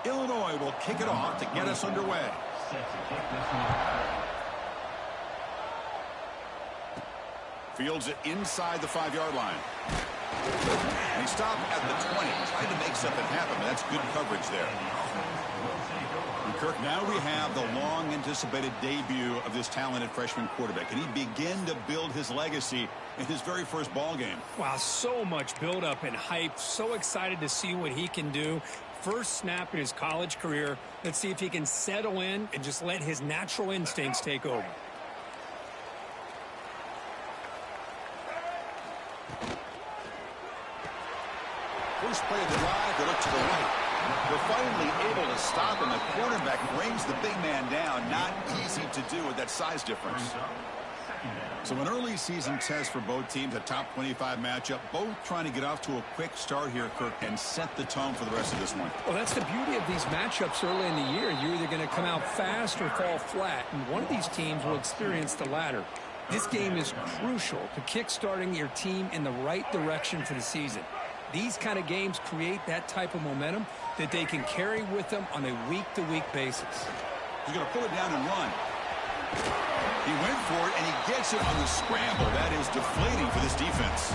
Illinois will kick it off to get us underway. Fields it inside the 5-yard line. And he stopped at the 20, trying to make something happen. That's good coverage there. And Kirk, now we have the long-anticipated debut of this talented freshman quarterback. And he begin to build his legacy in his very first ball game. Wow, so much build-up and hype. So excited to see what he can do. First snap in his college career. Let's see if he can settle in and just let his natural instincts take over. First play of the drive, they look to the right. They're finally able to stop him. The quarterback brings the big man down. Not easy to do with that size difference. So an early season test for both teams, a top 25 matchup. Both trying to get off to a quick start here, Kirk, and set the tone for the rest of this one. Well, that's the beauty of these matchups early in the year. You're either going to come out fast or fall flat, and one of these teams will experience the latter. This game is crucial to kick-starting your team in the right direction for the season. These kind of games create that type of momentum that they can carry with them on a week-to-week basis. He's going to pull it down and run. He went for it, and he gets it on the scramble. That is deflating for this defense.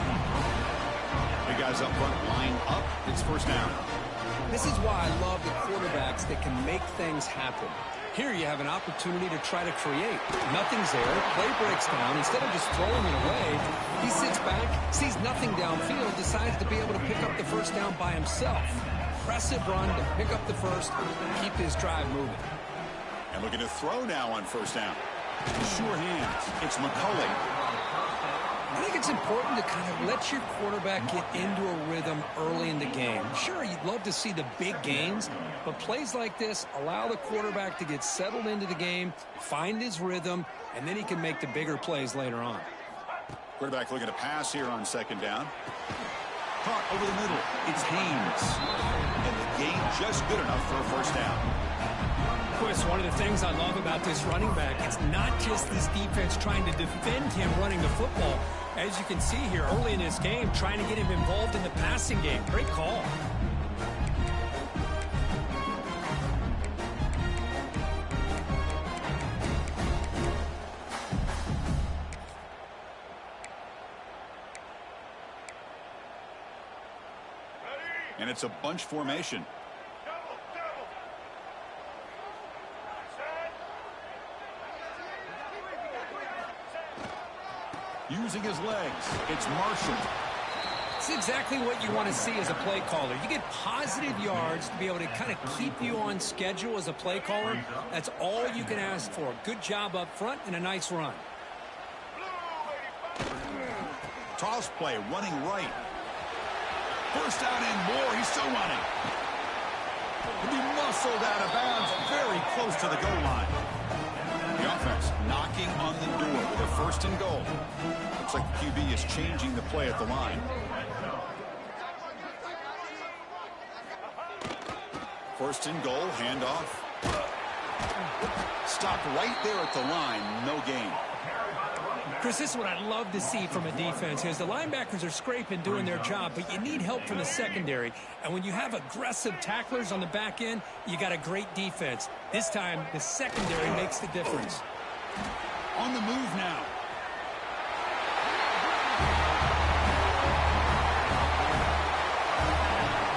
Big guys up front, line up. It's first down. This is why I love the quarterbacks that can make things happen. Here you have an opportunity to try to create. Nothing's there. Play breaks down. Instead of just throwing it away, he sits back, sees nothing downfield, decides to be able to pick up the first down by himself. Impressive run to pick up the first, keep his drive moving. And looking to throw now on first down. Sure hands. It's McCulley. I think it's important to kind of let your quarterback get into a rhythm early in the game. Sure, you'd love to see the big gains, but plays like this allow the quarterback to get settled into the game, find his rhythm, and then he can make the bigger plays later on. Quarterback looking to pass here on second down. Caught over the middle. It's Haynes. And the gain just good enough for a first down. Chris, one of the things I love about this running back, it's not just this defense trying to defend him running the football. As you can see here early in this game, trying to get him involved in the passing game. Great call. And it's a bunch formation. Using his legs, it's Marshall. It's exactly what you want to see as a play caller. You get positive yards to be able to kind of keep you on schedule as a play caller. That's all you can ask for. Good job up front and a nice run. Toss play, running right. First down and more, he's still running. He'll be muscled out of bounds, very close to the goal line. The offense knocking on the door with a first and goal. Looks like the QB is changing the play at the line. First and goal, handoff. Stopped right there at the line, no gain. Chris, this is what I love to see from a defense is the linebackers are scraping, doing their job, but you need help from the secondary. And when you have aggressive tacklers on the back end, you got a great defense. This time, the secondary makes the difference. On the move now.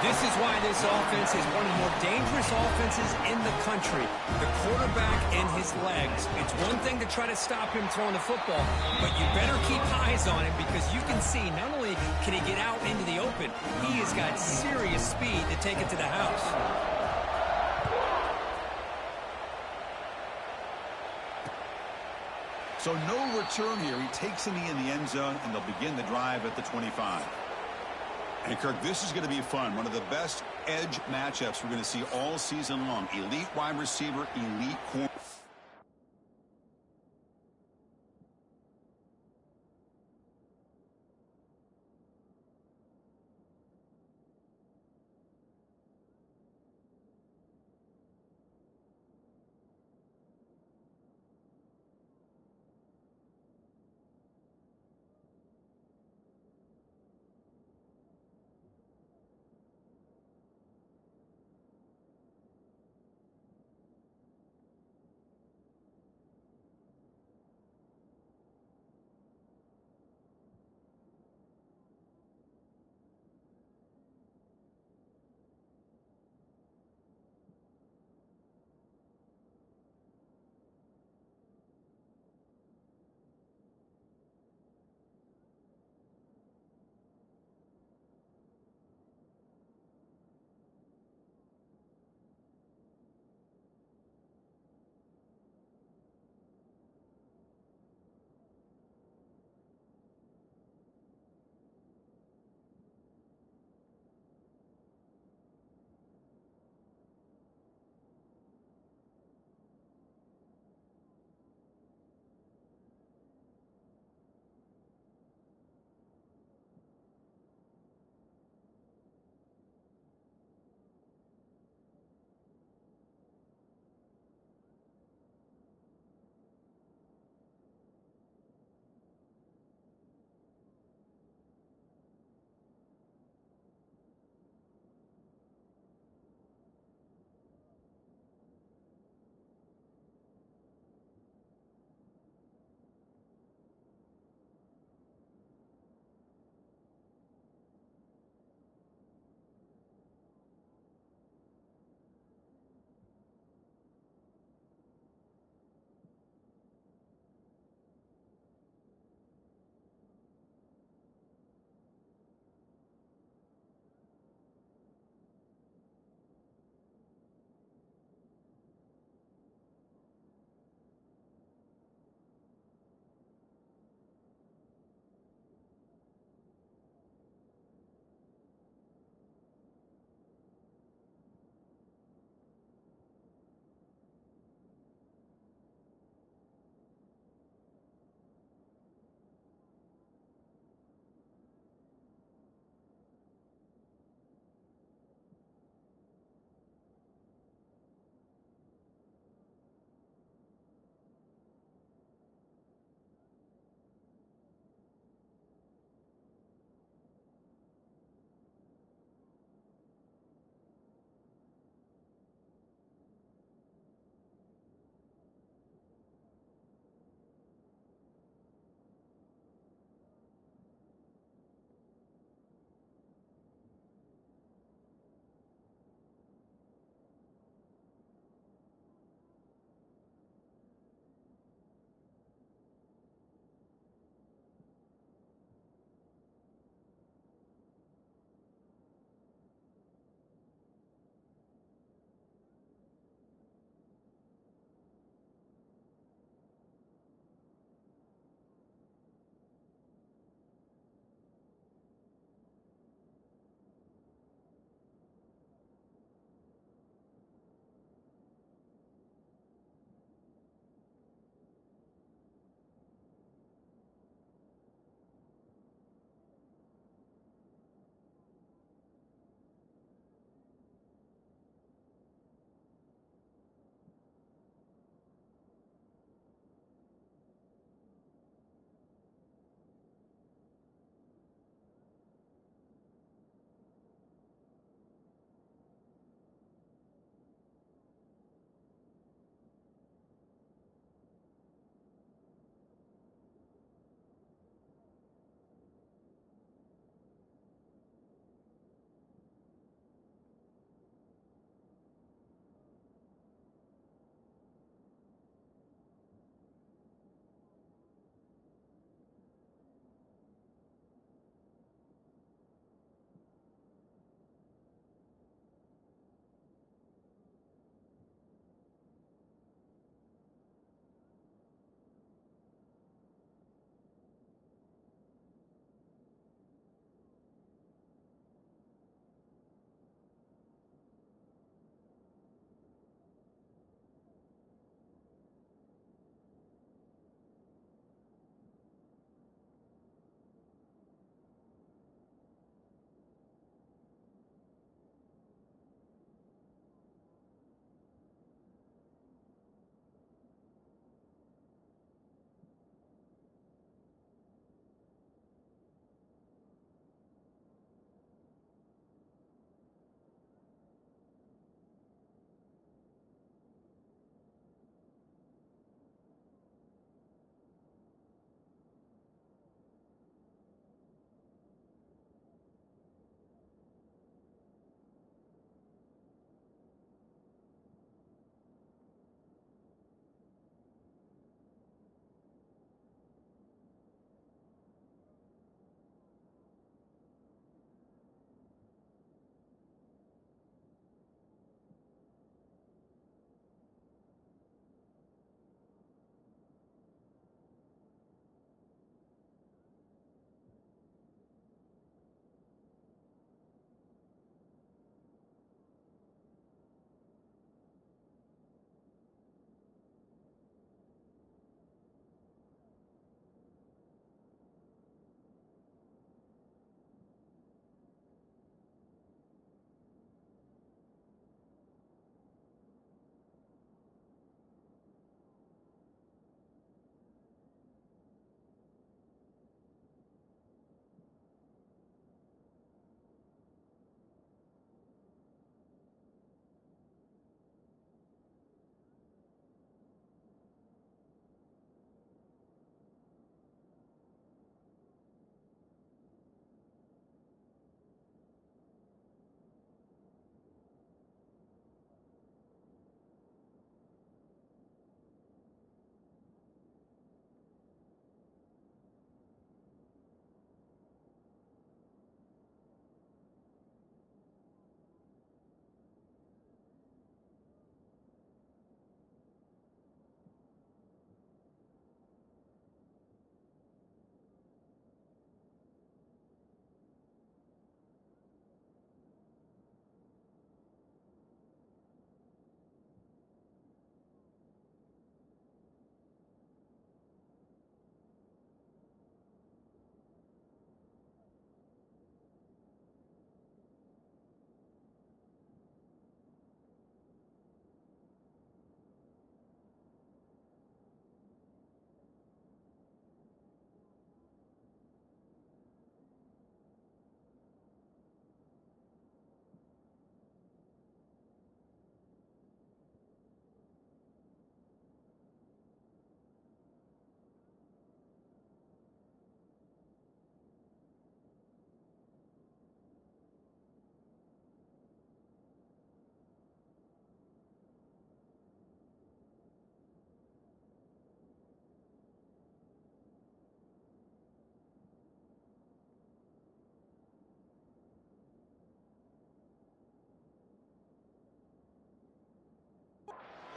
This is why this offense is one of the more dangerous offenses in the country. The quarterback and his legs. It's one thing to try to stop him throwing the football, but you better keep eyes on him because you can see not only can he get out into the open, he has got serious speed to take it to the house. So no return here. He takes a knee in the end zone, and they'll begin the drive at the 25. And, Kirk, this is going to be fun. One of the best edge matchups we're going to see all season long. Elite wide receiver, elite corner.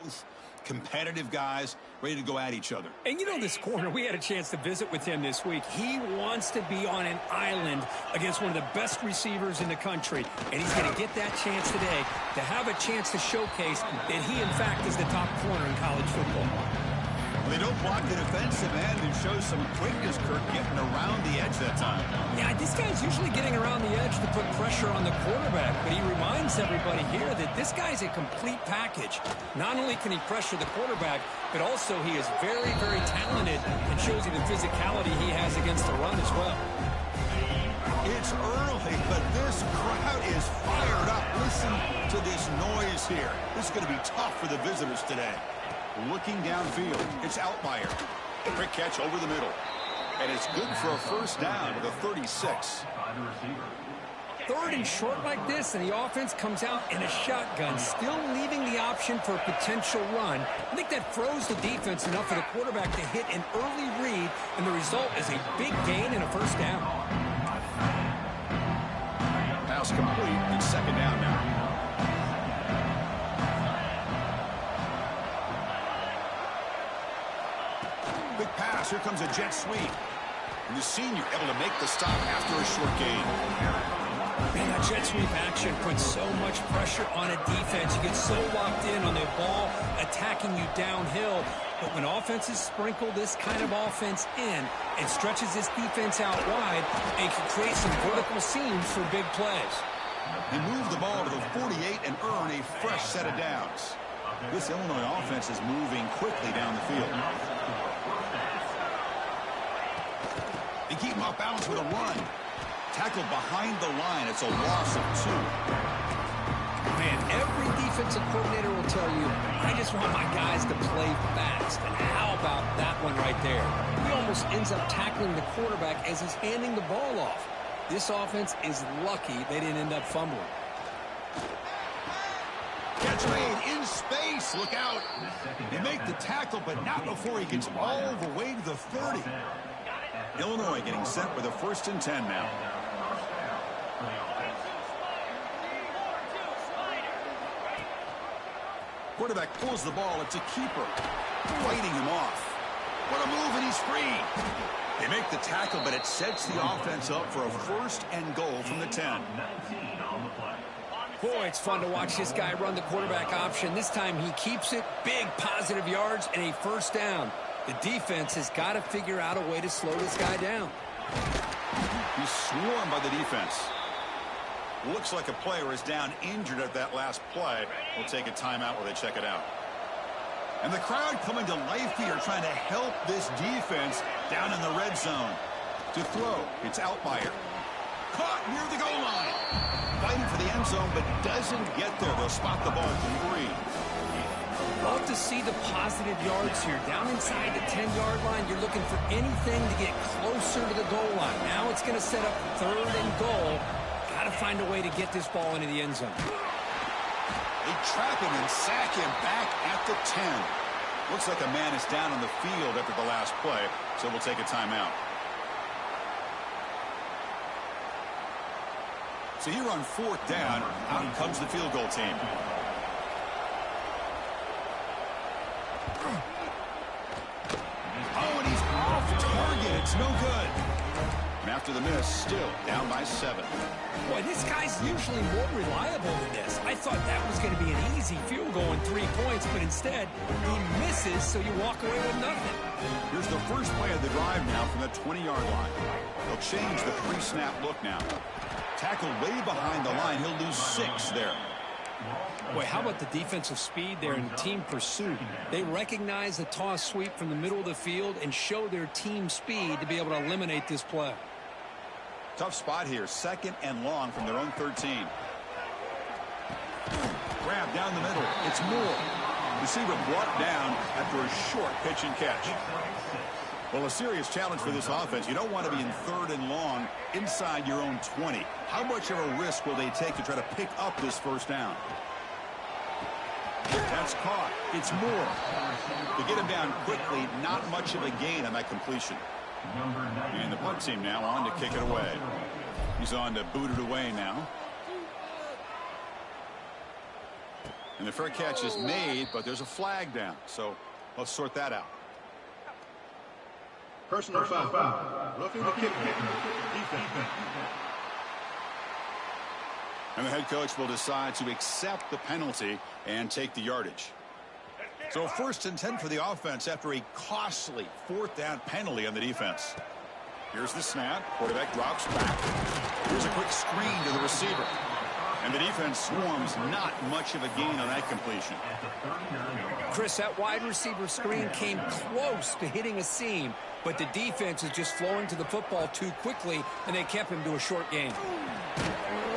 both competitive guys ready to go at each other. And you know this corner, we had a chance to visit with him this week. He wants to be on an island against one of the best receivers in the country. And he's going to get that chance today to have a chance to showcase that he, in fact, is the top corner in college football. They don't block the defensive end and show some quickness, Kirk, getting around the edge that time. Yeah, this guy's usually getting around the edge to put pressure on the quarterback, but he reminds everybody here that this guy's a complete package. Not only can he pressure the quarterback, but also he is very, very talented and shows you the physicality he has against the run as well. It's early, but this crowd is fired up. Listen to this noise here. This is going to be tough for the visitors today. Looking downfield, it's Outlier. Quick catch over the middle. And it's good for a first down to the 36. Third and short like this, and the offense comes out in a shotgun, still leaving the option for a potential run. I think that froze the defense enough for the quarterback to hit an early read, and the result is a big gain and a first down. Pass complete. It's second down now. Big pass. Here comes a jet sweep. And the senior able to make the stop after a short gain. Man, that jet sweep action puts so much pressure on a defense. You get so locked in on the ball attacking you downhill. But when offenses sprinkle this kind of offense in, it stretches this defense out wide and can create some vertical seams for big plays. They move the ball to the 48 and earn a fresh set of downs. This Illinois offense is moving quickly down the field. They keep him off balance with a run. Tackled behind the line. It's a loss of 2. Man, every defensive coordinator will tell you, I just want my guys to play fast. And how about that one right there? He almost ends up tackling the quarterback as he's handing the ball off. This offense is lucky they didn't end up fumbling. Catch made in space. Look out. They make the tackle, but not before he gets all the way to the 30. Illinois getting set with a 1st and 10 now. Quarterback pulls the ball. It's a keeper. Fighting him off. What a move, and he's free. They make the tackle, but it sets the offense up for a 1st and goal from the 10. Boy, it's fun to watch this guy run the quarterback option. This time he keeps it. Big positive yards and a first down. The defense has got to figure out a way to slow this guy down. He's swarmed by the defense. Looks like a player is down injured at that last play. We'll take a timeout while they check it out. And the crowd coming to life here, trying to help this defense down in the red zone. To throw, it's Outlier. Caught near the goal line. Fighting for the end zone, but doesn't get there. They'll spot the ball from 3. Love to see the positive yards here. Down inside the 10-yard line, you're looking for anything to get closer to the goal line. Now it's going to set up 3rd and goal. Got to find a way to get this ball into the end zone. They trap him and sack him back at the 10. Looks like a man is down on the field after the last play, so we'll take a timeout. So here on 4th down, out comes the field goal team. Oh, and he's off target. It's no good. And after the miss, still down by 7. Boy, this guy's usually more reliable than this. I thought that was going to be an easy field goal in 3 points, but instead, he misses, so you walk away with nothing. Here's the first play of the drive now from the 20-yard line. They'll change the pre-snap look now. Tackled way behind the line. He'll lose 6 there. Boy, how about the defensive speed there in team pursuit? They recognize the toss sweep from the middle of the field and show their team speed to be able to eliminate this play. Tough spot here. 2nd and long from their own 13. Grab down the middle. It's Moore. Receiver brought down after a short pitch and catch. Well, a serious challenge for this offense. You don't want to be in 3rd and long inside your own 20. How much of a risk will they take to try to pick up this first down? That's caught. It's Moore. To get him down quickly, not much of a gain on that completion. And the punt team now on to kick it away. He's on to boot it away now. And the fair catch is made, but there's a flag down. So let's sort that out. Personal foul. Roughing the kicker. Defense. And the head coach will decide to accept the penalty and take the yardage. So 1st and 10 for the offense after a costly 4th down penalty on the defense. Here's the snap. Quarterback drops back. Here's a quick screen to the receiver. And the defense swarms. Not much of a gain on that completion. Chris, that wide receiver screen came close to hitting a seam, but the defense is just flowing to the football too quickly, and they kept him to a short gain.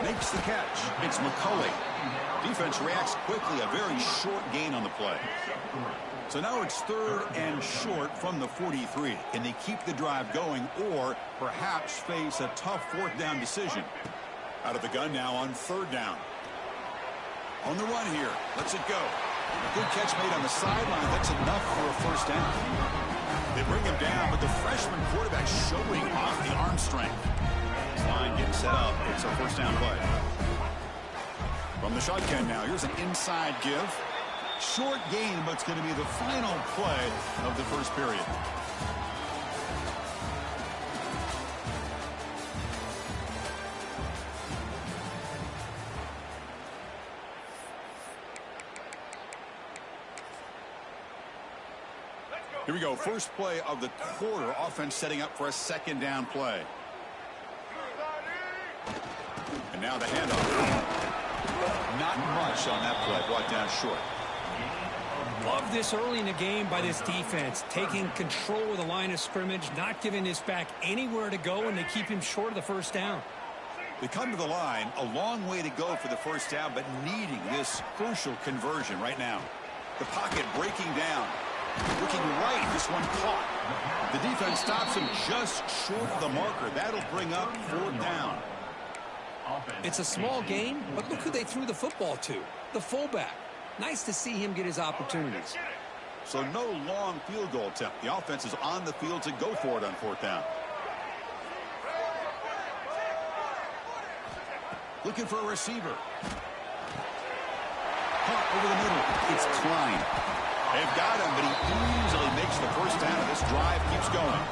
Makes the catch. It's McCulley. Defense reacts quickly. A very short gain on the play. So now it's 3rd and short from the 43. Can they keep the drive going or perhaps face a tough 4th down decision? Out of the gun now on 3rd down. On the run here. Lets it go. A good catch made on the sideline. That's enough for a 1st down. They bring him down, but the freshman quarterback showing off the arm strength. This line getting set up. It's a 1st down play. From the shotgun now. Here's an inside give. Short gain, but it's going to be the final play of the 1st period. Here we go. First play of the quarter. Offense setting up for a 2nd down play. And now the handoff. Not much on that play. Brought down short. Love this early in the game by this defense. Taking control of the line of scrimmage, not giving this back anywhere to go, and they keep him short of the 1st down. They come to the line. A long way to go for the 1st down, but needing this crucial conversion right now. The pocket breaking down. Looking right, this one caught. The defense stops him just short of the marker. That'll bring up 4th down. It's a small gain, but look who they threw the football to. The fullback. Nice to see him get his opportunities. So no long field goal attempt. The offense is on the field to go for it on 4th down. Looking for a receiver. Caught over the middle. It's Klein. They've got him, but he easily makes the 1st down, and this drive keeps going.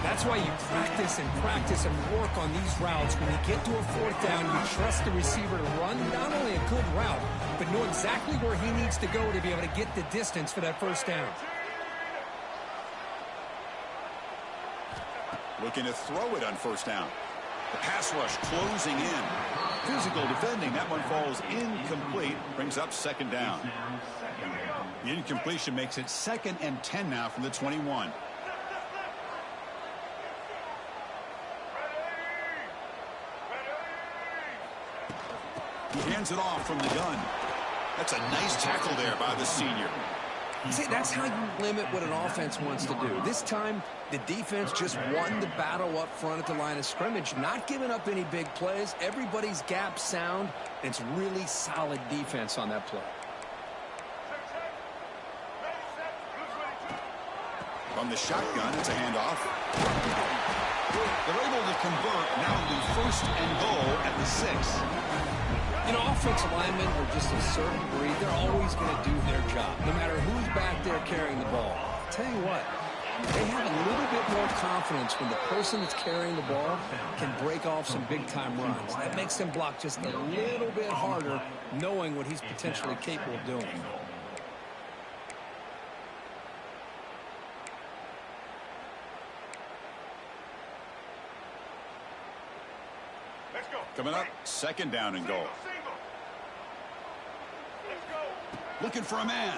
That's why you practice and work on these routes. When you get to a 4th down, you trust the receiver to run not only a good route, but know exactly where he needs to go to be able to get the distance for that 1st down. Looking to throw it on 1st down. The pass rush closing in. Physical defending. That one falls incomplete. Brings up 2nd down. The incompletion makes it 2nd and 10 now from the 21. He hands it off from the gun. That's a nice tackle there by the senior. See, that's how you limit what an offense wants to do. This time, the defense just won the battle up front at the line of scrimmage, not giving up any big plays. Everybody's gap sound. It's really solid defense on that play. From the shotgun, it's a handoff. They're able to convert. Now the 1st and goal at the 6. You know, offensive linemen are just a certain breed. They're always going to do their job, no matter who's back there carrying the ball. I'll tell you what, they have a little bit more confidence when the person that's carrying the ball can break off some big-time runs. That makes them block just a little bit harder, knowing what he's potentially capable of doing. Coming up, 2nd down and goal. Looking for a man.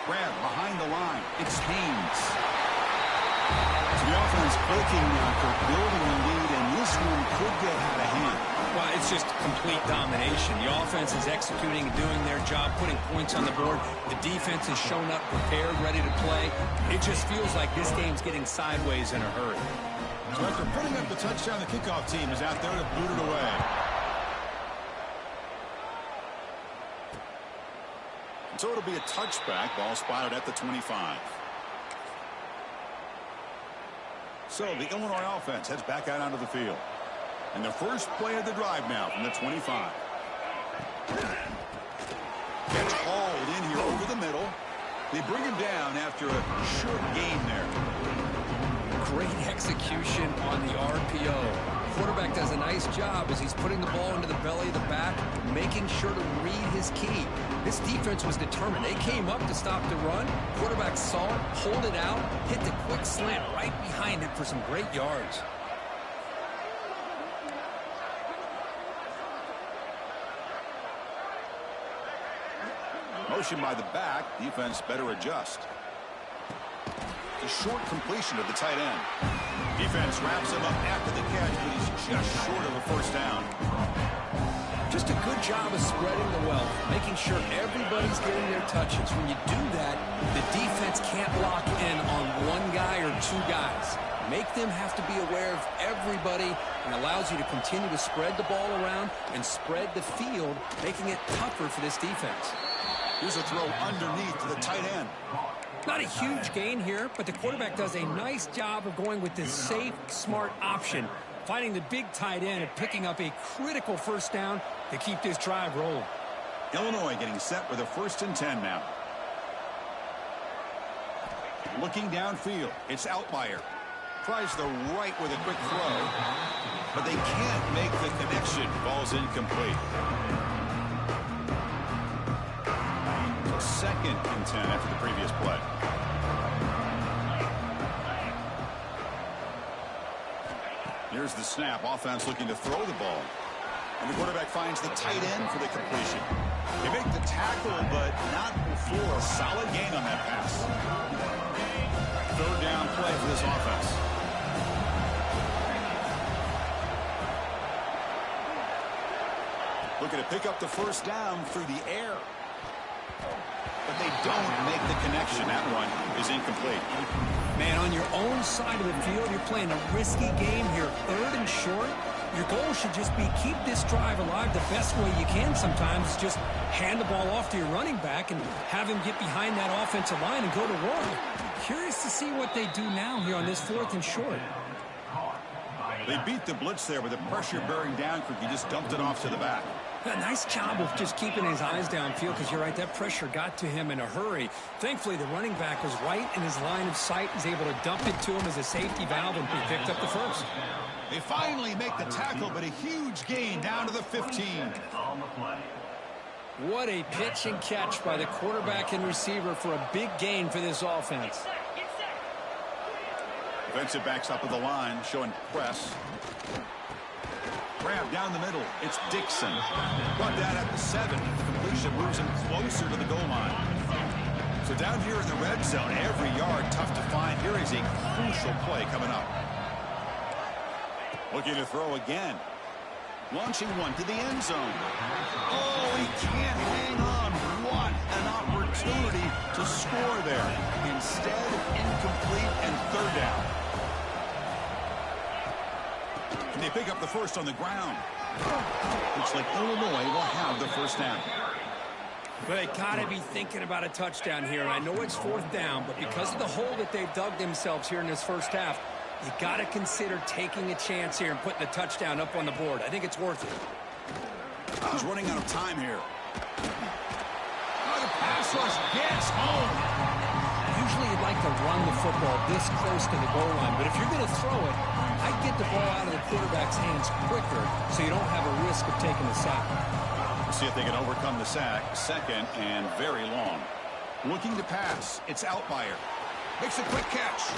Grab behind the line. It's Haynes. So the offense breaking for building a lead, and this one could get out of hand. Well, it's just complete domination. The offense is executing and doing their job, putting points on the board. The defense has shown up prepared, ready to play. It just feels like this game's getting sideways in a hurry. So after putting up the touchdown, the kickoff team is out there to boot it away. And so it'll be a touchback. Ball spotted at the 25. So the Illinois offense heads back out onto the field. And the first play of the drive now from the 25. Gets hauled in here over the middle. They bring him down after a short gain there. Great execution on the RPO. Quarterback does a nice job as he's putting the ball into the belly of the back, making sure to read his key. This defense was determined. They came up to stop the run. Quarterback saw it, pulled it out, hit the quick slant right behind it for some great yards. Motion by the back. Defense better adjust. A short completion to the tight end. Defense wraps him up after the catch, but he's just short of a first down. Just a good job of spreading the wealth, making sure everybody's getting their touches. When you do that, the defense can't lock in on one guy or two guys. Make them have to be aware of everybody and allows you to continue to spread the ball around and spread the field, making it tougher for this defense. Here's a throw underneath to the tight end. Not a huge gain here, but the quarterback does a nice job of going with this safe, smart option, finding the big tight end and picking up a critical first down to keep this drive rolling. Illinois getting set with a 1st and 10 now. Looking downfield, it's Outlier. Tries the right with a quick throw, but they can't make the connection. Ball's incomplete. 2nd and 10 after the previous play. Here's the snap. Offense looking to throw the ball. And the quarterback finds the tight end for the completion. They make the tackle, but not before a solid gain on that pass. 3rd down play for this offense. Looking to pick up the first down through the air. But they don't make the connection. That one is incomplete. Man, on your own side of the field, you're playing a risky game here. 3rd and short. Your goal should just be keep this drive alive the best way you can sometimes. Just hand the ball off to your running back and have him get behind that offensive line and go to work. Curious to see what they do now here on this 4th and short. They beat the blitz there with the pressure bearing down quick. He just dumped it off to the back. A nice job of just keeping his eyes downfield because you're right, that pressure got to him in a hurry. Thankfully, the running back was right in his line of sight. He's able to dump it to him as a safety valve, and he picked up the first. They finally make the tackle, but a huge gain down to the 15. What a pitch and catch by the quarterback and receiver for a big gain for this offense. Defensive backs up at the line, showing press. Grab down the middle. It's Dixon. Brought down at the 7. The completion moves him closer to the goal line. So down here in the red zone, every yard tough to find. Here is a crucial play coming up. Looking to throw again. Launching one to the end zone. Oh, he can't hang on. What an opportunity to score there. Instead, incomplete and 3rd down. And they pick up the first on the ground. Looks like Illinois will have the first down. But they got to be thinking about a touchdown here. And I know it's 4th down, but because of the hole that they've dug themselves here in this first half, you got to consider taking a chance here and putting the touchdown up on the board. I think it's worth it. He's running out of time here. Oh, the pass rush gets home. Usually you'd like to run the football this close to the goal line, but if you're going to throw it, I'd get the ball out of the quarterback's hands quicker so you don't have a risk of taking the sack. We'll see if they can overcome the sack. 2nd and very long. Looking to pass. It's Outlier. Makes a quick catch.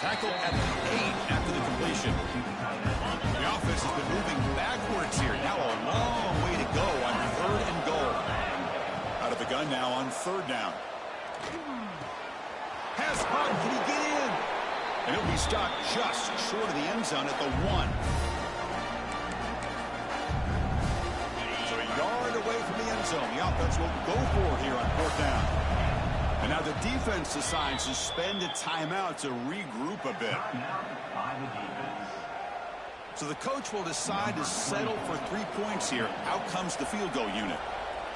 Tackle at the 8 after the completion. The offense has been moving backwards here. Now a long way to go on 3rd and goal. Out of the gun now on 3rd down. Pass punt. Can he get in? And he'll be stopped just short of the end zone at the 1. So a yard away from the end zone. The offense will go for it here on 4th down. And now the defense decides to spend a timeout to regroup a bit. So the coach will decide to settle for 3 points here. Out comes the field goal unit.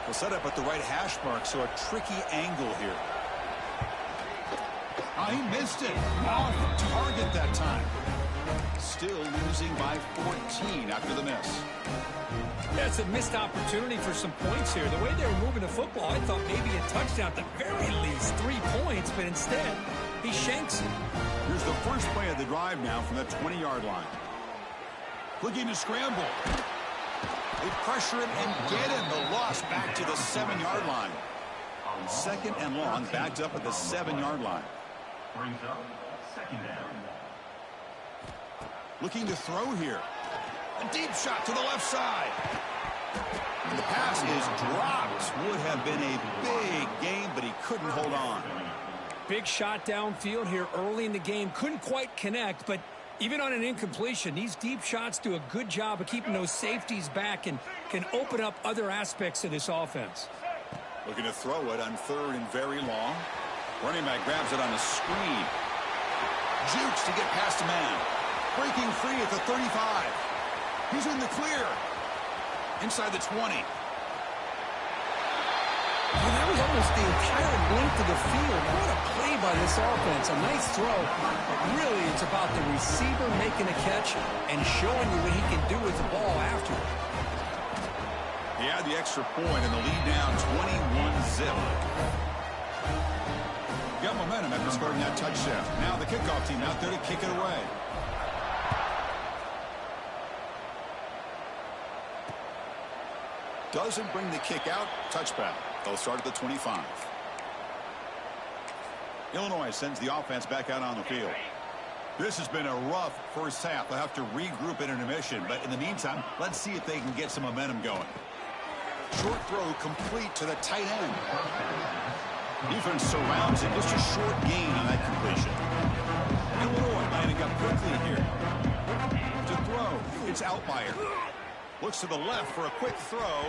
We'll set up at the right hash mark, so a tricky angle here. Oh, he missed it. Off target that time. Still losing by 14 after the miss. That's a missed opportunity for some points here. The way they were moving the football, I thought maybe a touchdown, at the very least 3 points, but instead, he shanks it. Here's the first play of the drive now from the 20-yard line. Looking to scramble. They pressure him and get him. The loss back to the 7-yard line. Second and long, backed up at the 7-yard line. Brings up second down. Looking to throw here. A deep shot to the left side. And the pass is dropped. Would have been a big game, but he couldn't hold on. Big shot downfield here early in the game. Couldn't quite connect, but even on an incompletion, these deep shots do a good job of keeping those safeties back and can open up other aspects of this offense. Looking to throw it on third and very long. Running back grabs it on a screen. Jukes to get past a man. Breaking free at the 35. He's in the clear. Inside the 20. Well, that was almost the entire length of the field. What a play by this offense. A nice throw. But really, it's about the receiver making a catch and showing you what he can do with the ball after. He had the extra point and the lead down 21-zip. Got momentum after scoring that touchdown. Now the kickoff team out there to kick it away. Doesn't bring the kick out. Touchback. They'll start at the 25. Illinois sends the offense back out on the field. This has been a rough first half. They'll have to regroup in intermission. But in the meantime, let's see if they can get some momentum going. Short throw complete to the tight end. Defense surrounds him. Just a short gain on that completion. Illinois lining up quickly here. To throw. It's Outlier. Looks to the left for a quick throw.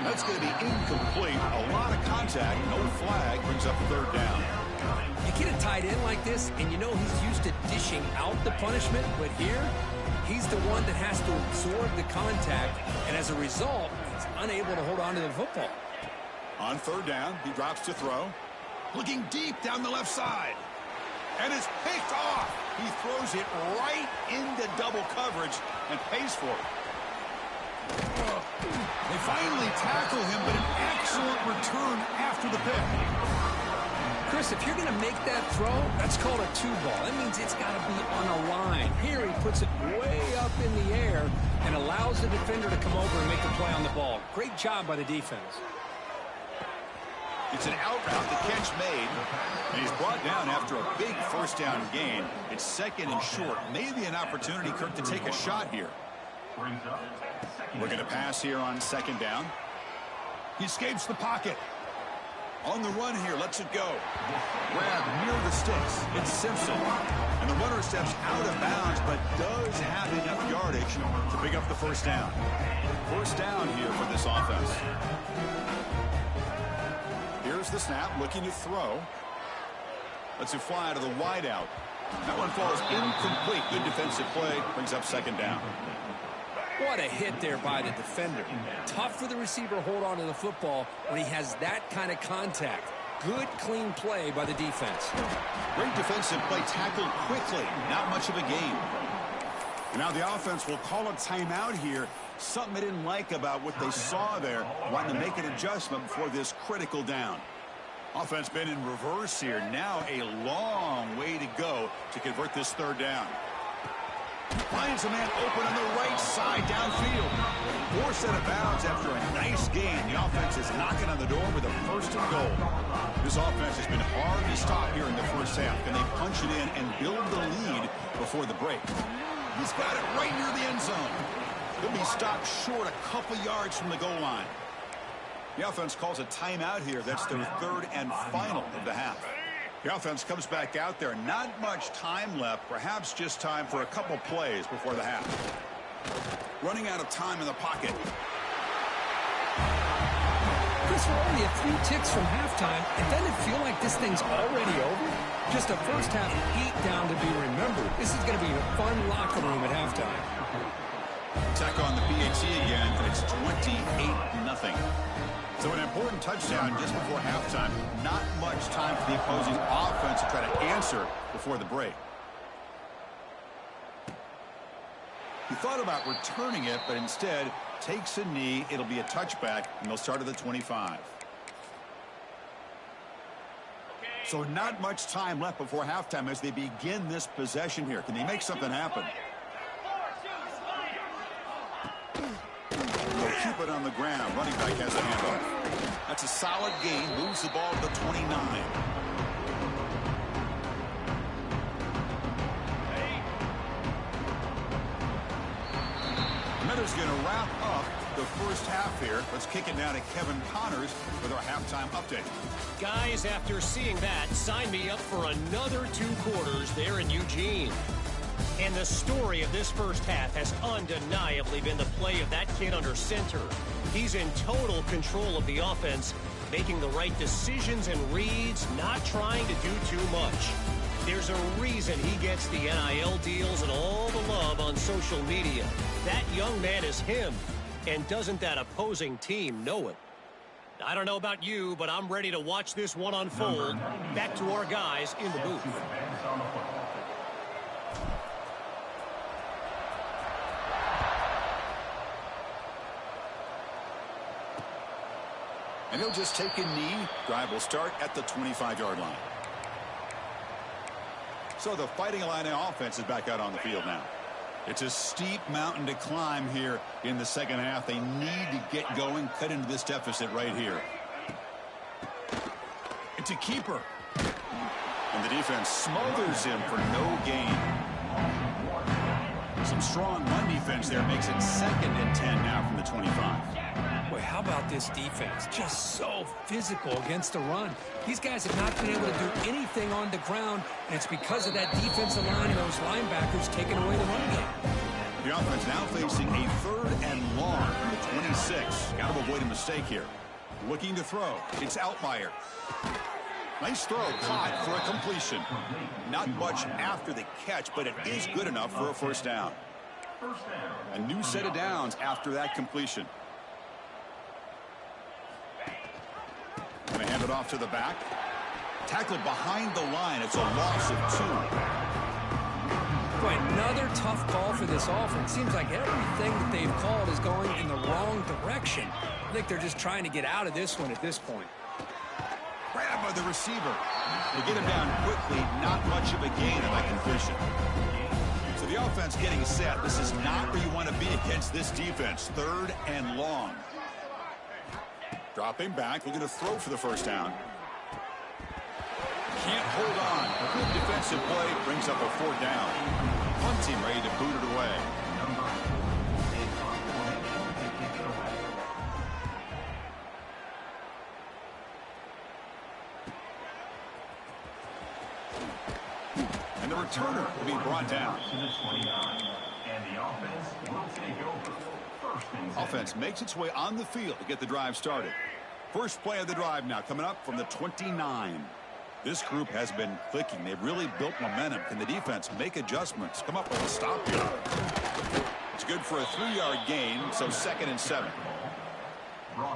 That's going to be incomplete. A lot of contact. No flag. Brings up third down. You get a tight end like this, and you know he's used to dishing out the punishment. But here, he's the one that has to absorb the contact. And as a result, he's unable to hold on to the football. On third down, he drops to throw. Looking deep down the left side. And it's picked off. He throws it right into double coverage and pays for it. They finally tackle him, but an excellent return after the pick. Chris, if you're going to make that throw, that's called a two ball. That means it's got to be on a line. Here he puts it way up in the air and allows the defender to come over and make a play on the ball. Great job by the defense. It's an out route, the catch made, and he's brought down after a big first down gain. It's second and short. Maybe an opportunity, Kirk, to take a shot here. We're going to pass here on second down. He escapes the pocket. On the run here, lets it go. Grab near the sticks. It's Simpson. And the runner steps out of bounds, but does have enough yardage to pick up the first down. First down here for this offense. Here's the snap, looking to throw. Lets it fly to the wideout. That one falls incomplete. Good defensive play. Brings up second down. What a hit there by the defender. Tough for the receiver to hold on to the football when he has that kind of contact. Good, clean play by the defense. Great defensive play, tackled quickly. Not much of a gain. Now the offense will call a timeout here. Something they didn't like about what they saw there. Wanting to make an adjustment before this critical down. Offense been in reverse here. Now a long way to go to convert this third down. Finds a man open on the right side downfield. Forced out of bounds after a nice gain. The offense is knocking on the door with a first and goal. This offense has been hard to stop here in the first half. Can they punch it in and build the lead before the break? He's got it right near the end zone. He'll be stopped short a couple yards from the goal line. The offense calls a timeout here. That's their third and final of the half. The offense comes back out there. Not much time left. Perhaps just time for a couple plays before the half. Running out of time in the pocket. Chris, we're only a few ticks from halftime. It doesn't feel like this thing's already over. Just a first half beat down to be remembered. This is going to be a fun locker room at halftime. Attack on the PAT again, and it's 28-0. So an important touchdown just before halftime. Not much time for the opposing offense to try to answer before the break. He thought about returning it, but instead takes a knee. It'll be a touchback, and they'll start at the 25. So not much time left before halftime as they begin this possession here. Can they make something happen? They'll keep it on the ground. Running back has a handoff. That's a solid gain. Moves the ball to the 29. Minter's going to wrap up the first half here. Let's kick it now to Kevin Connors with our halftime update. Guys, after seeing that, sign me up for another 2 quarters there in Eugene. And the story of this first half has undeniably been the play of that kid under center. He's in total control of the offense, making the right decisions and reads, not trying to do too much. There's a reason he gets the NIL deals and all the love on social media. That young man is him, and doesn't that opposing team know it? I don't know about you, but I'm ready to watch this one unfold. Back to our guys in the booth. And he'll just take a knee. Drive will start at the 25-yard line. So the Fighting Illini offense is back out on the field now. It's a steep mountain to climb here in the second half. They need to get going, cut into this deficit right here. It's a keeper. And the defense smothers him for no gain. Some strong run defense there makes it 2nd and 10 now from the 25. Boy, how about this defense? Just so physical against the run. These guys have not been able to do anything on the ground, and it's because of that defensive line and those linebackers taking away the run game. The offense now facing a 3rd and long from the 26. Got to avoid a mistake here. Looking to throw. It's Altmaier. Nice throw, caught for a completion. Not much after the catch, but it is good enough for a first down. A new set of downs after that completion. Going to hand it off to the back. Tackled behind the line. It's a loss of 2. Boy, another tough call for this offense. Seems like everything that they've called is going in the wrong direction. I think they're just trying to get out of this one at this point. Grab by the receiver. They get him down quickly. Not much of a gain of that completion. So the offense getting set. This is not where you want to be against this defense. 3rd and long. Dropping back, looking to throw for the first down. Can't hold on. A good defensive play brings up a 4th down. Punt team ready to boot it away. And the returner will be brought down. Offense makes its way on the field to get the drive started. First play of the drive now coming up from the 29. This group has been clicking. They've really built momentum. Can the defense make adjustments? Come up with a stop here. It's good for a 3-yard gain, so 2nd and 7.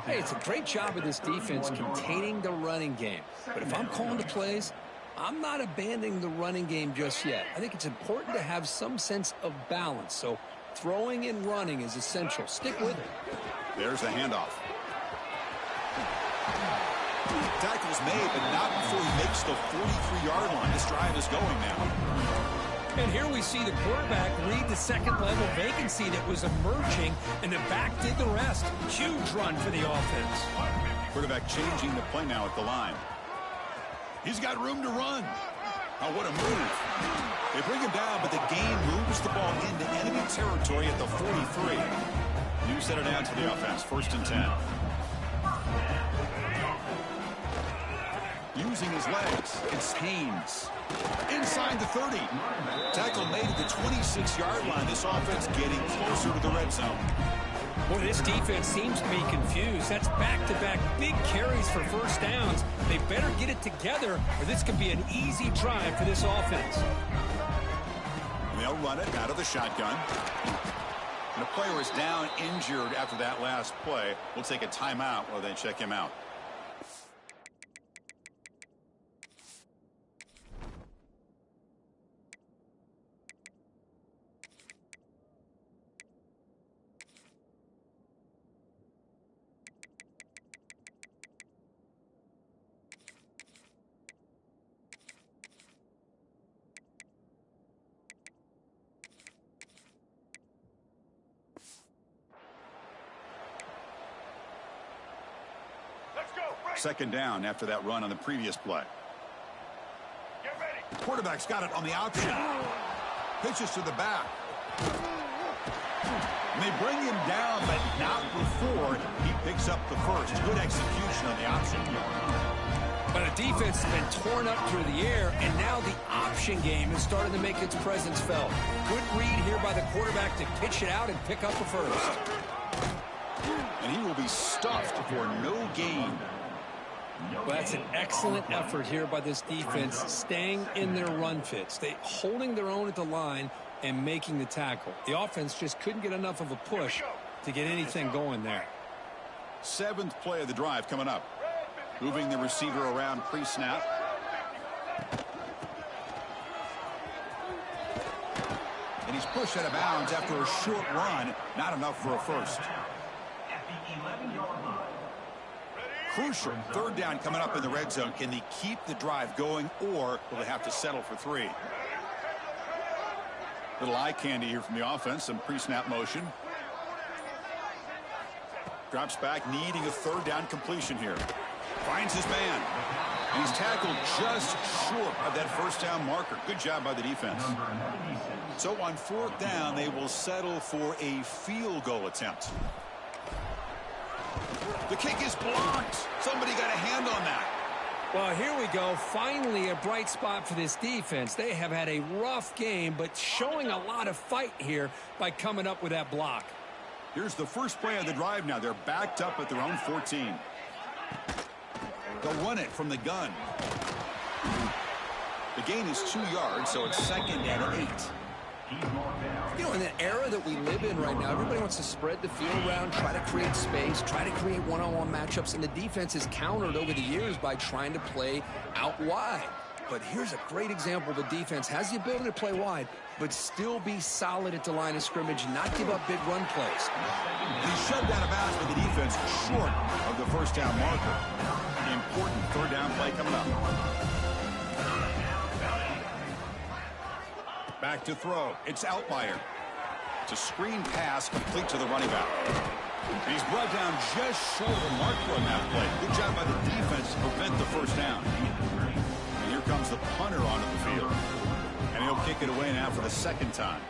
Hey, it's a great job of this defense containing the running game. But if I'm calling the plays, I'm not abandoning the running game just yet. I think it's important to have some sense of balance. So throwing and running is essential. Stick with it. There's the handoff. Tackle's made, but not before he makes the 43-yard line. This drive is going now. And here we see the quarterback read the second-level vacancy that was emerging, and the back did the rest. Huge run for the offense. Quarterback changing the play now at the line. He's got room to run. Oh, what a move. They bring him down, but the gain moves the ball into enemy territory at the 43. New set of downs for the offense. 1st and 10. Using his legs, it's Haynes. Inside the 30. Tackle made at the 26-yard line. This offense getting closer to the red zone. Boy, this defense seems to be confused. That's back-to-back big carries for first downs. They better get it together, or this could be an easy drive for this offense. And they'll run it out of the shotgun. And the player is down injured after that last play. We'll take a timeout while they check him out. Second down after that run on the previous play. The quarterback's got it on the option. Pitches to the back. And they bring him down, but not before he picks up the first. Good execution on the option. But the defense has been torn up through the air, and now the option game is starting to make its presence felt. Good read here by the quarterback to pitch it out and pick up the first. And he will be stuffed for no gain. Well, that's an excellent effort here by this defense, staying in their run fits. They holding their own at the line and making the tackle. The offense just couldn't get enough of a push to get anything going there. Seventh play of the drive coming up. Moving the receiver around pre-snap. And he's pushed out of bounds after a short run. Not enough for a first. Crucial third down coming up in the red zone. Can they keep the drive going, or will they have to settle for 3? Little eye candy here from the offense. Some pre-snap motion. Drops back, needing a third down completion here. Finds his man. And he's tackled just short of that first down marker. Good job by the defense. So on fourth down, they will settle for a field goal attempt. The kick is blocked. Somebody got a hand on that. Well, here we go. Finally, a bright spot for this defense. They have had a rough game, but showing a lot of fight here by coming up with that block. Here's the first play of the drive now. They're backed up at their own 14. They'll run it from the gun. The gain is 2 yards, so it's second and 8. You know, in the era that we live in right now, everybody wants to spread the field around, try to create space, try to create one-on-one matchups, and the defense is countered over the years by trying to play out wide. But here's a great example. The defense has the ability to play wide, but still be solid at the line of scrimmage, not give up big run plays. He's shoved out of bounds by the defense short of the first down marker. Important third down play coming up. Back to throw. It's Outlier. It's a screen pass complete to the running back. And he's brought down just short of the marker on that play. Good job by the defense to prevent the first down. And here comes the punter onto the field. And he'll kick it away now for the second time.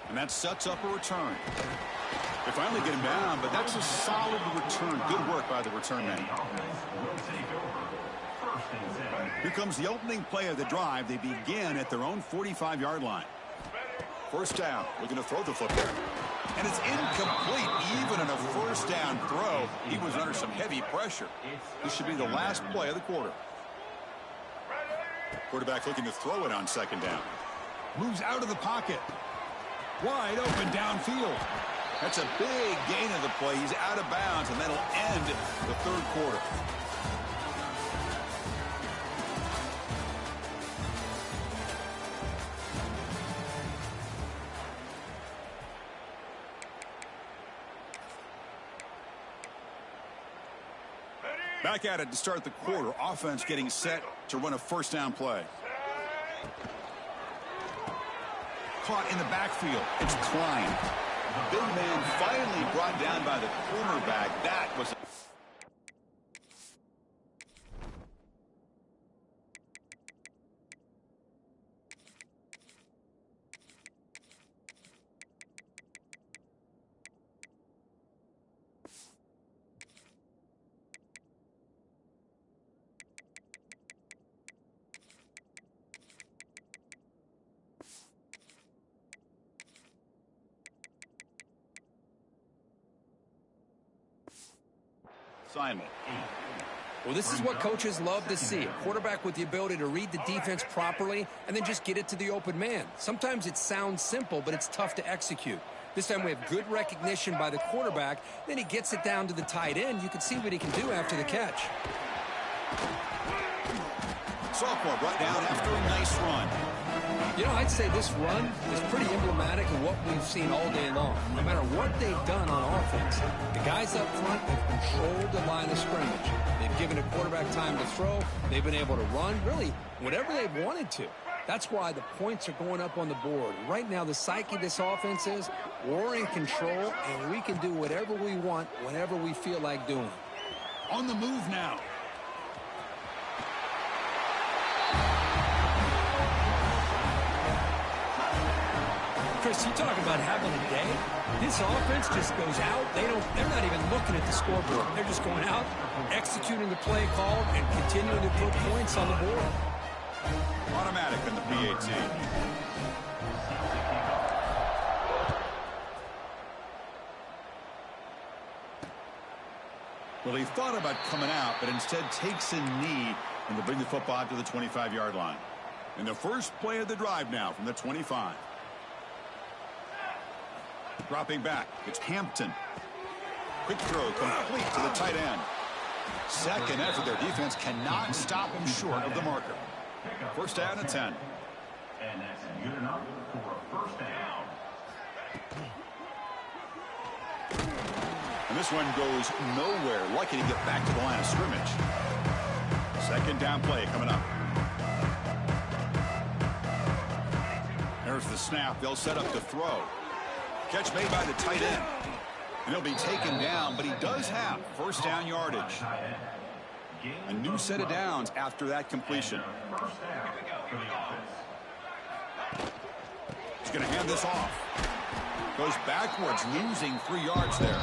And that sets up a return. They finally get him down, but that's a solid return. Good work by the return man. Here comes the opening play of the drive. They begin at their own 45-yard line. First down. Looking to throw the football. And it's incomplete. Even in a first down throw, he was under some heavy pressure. This should be the last play of the quarter. Quarterback looking to throw it on second down. Moves out of the pocket. Wide open downfield. That's a big gain of the play. He's out of bounds, and that'll end the third quarter. Back at it to start the quarter. Offense getting set to run a first down play. Caught in the backfield. It's Klein. The big man finally brought down by the cornerback. That was... Simon. Well, this is what coaches love to see. A quarterback with the ability to read the defense properly and then just get it to the open man. Sometimes it sounds simple, but it's tough to execute. This time we have good recognition by the quarterback. Then he gets it down to the tight end. You can see what he can do after the catch. Sophomore brought down after a nice run. You know, I'd say this run is pretty emblematic of what we've seen all day long. No matter what they've done on offense, the guys up front have controlled the line of scrimmage. They've given a quarterback time to throw. They've been able to run, really, whatever they've wanted to. That's why the points are going up on the board. Right now, the psyche of this offense is we're in control, and we can do whatever we want whenever we feel like doing it. On the move now. Chris, you talk about having a day. This offense just goes out. They're not even looking at the scoreboard. They're just going out, executing the play called, and continuing to put points on the board. Automatic in the PAT. Well, he thought about coming out, but instead takes a knee and to bring the football out to the 25-yard line. And the first play of the drive now from the 25. Dropping back, it's Hampton. Quick throw complete to the tight end. Second effort, their defense cannot stop him short of the marker. First down and 10. And that's good enough for a first down. And this one goes nowhere. Lucky to get back to the line of scrimmage. Second down play coming up. There's the snap. They'll set up to throw. Catch made by the tight end. And he'll be taken down, but he does have first down yardage. A new set of downs after that completion. He's going to hand this off. Goes backwards, losing 3 yards there.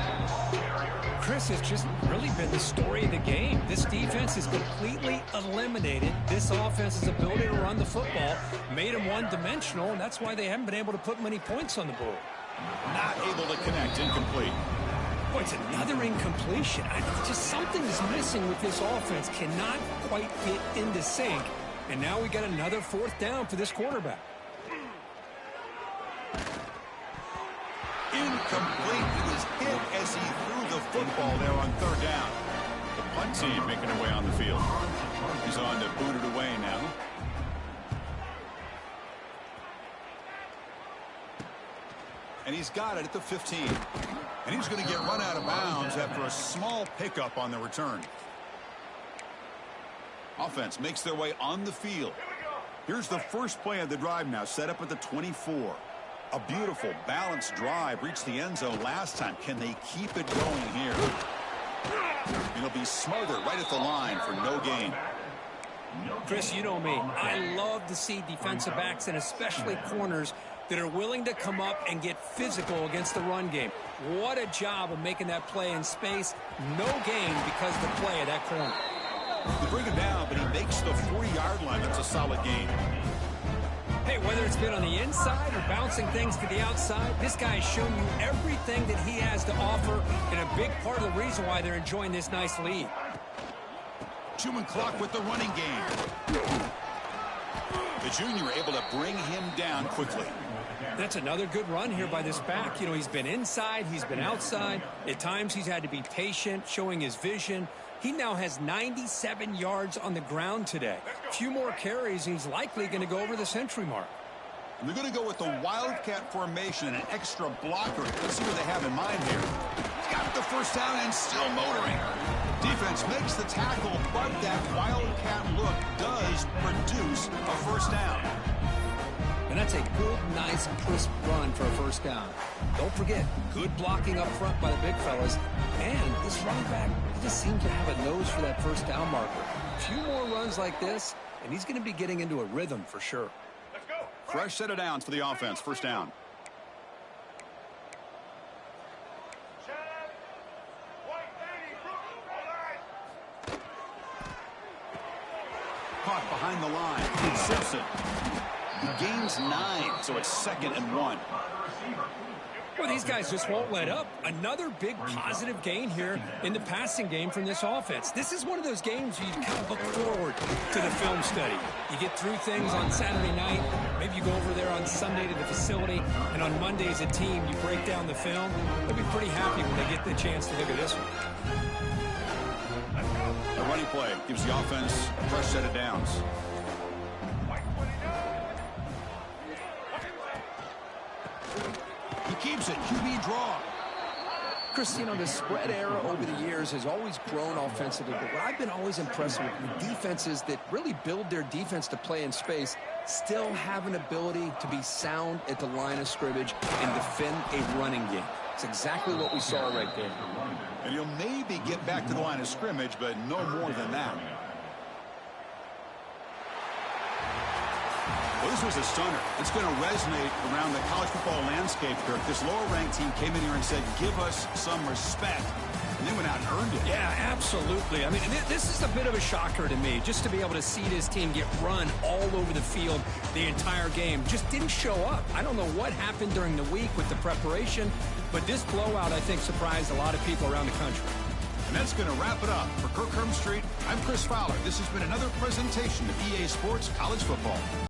Chris, has just really been the story of the game. This defense has completely eliminated this offense's ability to run the football, made them one-dimensional, and that's why they haven't been able to put many points on the board. Not able to connect, incomplete. Boy, it's another incompletion. Just something is missing with this offense. Cannot quite get into sync. And now we got another fourth down for this quarterback. Incomplete. He was hit as he threw the football there on third down. The punt team making their way on the field. He's on to boot it away now. And he's got it at the 15. And he's going to get run out of bounds after a small pickup on the return. Offense makes their way on the field. Here's the first play of the drive now, set up at the 24. A beautiful, balanced drive reached the end zone last time. Can they keep it going here? It'll be smothered right at the line for no gain. Chris, you know me. I love to see defensive backs and especially corners that are willing to come up and get physical against the run game. What a job of making that play in space. No gain because of the play of that corner. They bring him down, but he makes the 40-yard line. That's a solid gain. Hey, whether it's been on the inside or bouncing things to the outside, this guy has shown you everything that he has to offer, and a big part of the reason why they're enjoying this nice lead. Chewing clock with the running game. The junior able to bring him down quickly. That's another good run here by this back. You know, he's been inside, he's been outside. At times he's had to be patient, showing his vision. He now has 97 yards on the ground today. A few more carries, and he's likely going to go over the century mark. And they're going to go with the Wildcat formation and an extra blocker. Let's see what they have in mind here. He's got the first down and still motoring. Defense makes the tackle, but that Wildcat look does produce a first down. And that's a good, nice, crisp run for a first down. Don't forget, good blocking up front by the big fellas. And this running back just seems to have a nose for that first down marker. A few more runs like this, and he's going to be getting into a rhythm for sure. Fresh set of downs for the offense. First down. Caught behind the line. It's Simpson. He gains 9, so it's 2nd and 1. Well, these guys just won't let up. Another big positive gain here in the passing game from this offense. This is one of those games you kind of look forward to the film study. You get through things on Saturday night. Maybe you go over there on Sunday to the facility, and on Monday as a team, you break down the film. They'll be pretty happy when they get the chance to look at this one. The running play gives the offense a fresh set of downs. He keeps it. QB draw. Chris, you know, the spread era over the years has always grown offensively, but what I've been always impressed with defenses that really build their defense to play in space still have an ability to be sound at the line of scrimmage and defend a running game. It's exactly what we saw right there. And he'll maybe get back to the line of scrimmage, but no more than that. Well, this was a stunner. It's going to resonate around the college football landscape, Kirk. This lower-ranked team came in here and said, give us some respect. And they went out and earned it. Yeah, absolutely. I mean, this is a bit of a shocker to me, just to be able to see this team get run all over the field the entire game. Just didn't show up. I don't know what happened during the week with the preparation, but this blowout, I think, surprised a lot of people around the country. And that's going to wrap it up. For Kirk Street, I'm Chris Fowler. This has been another presentation of EA Sports College Football.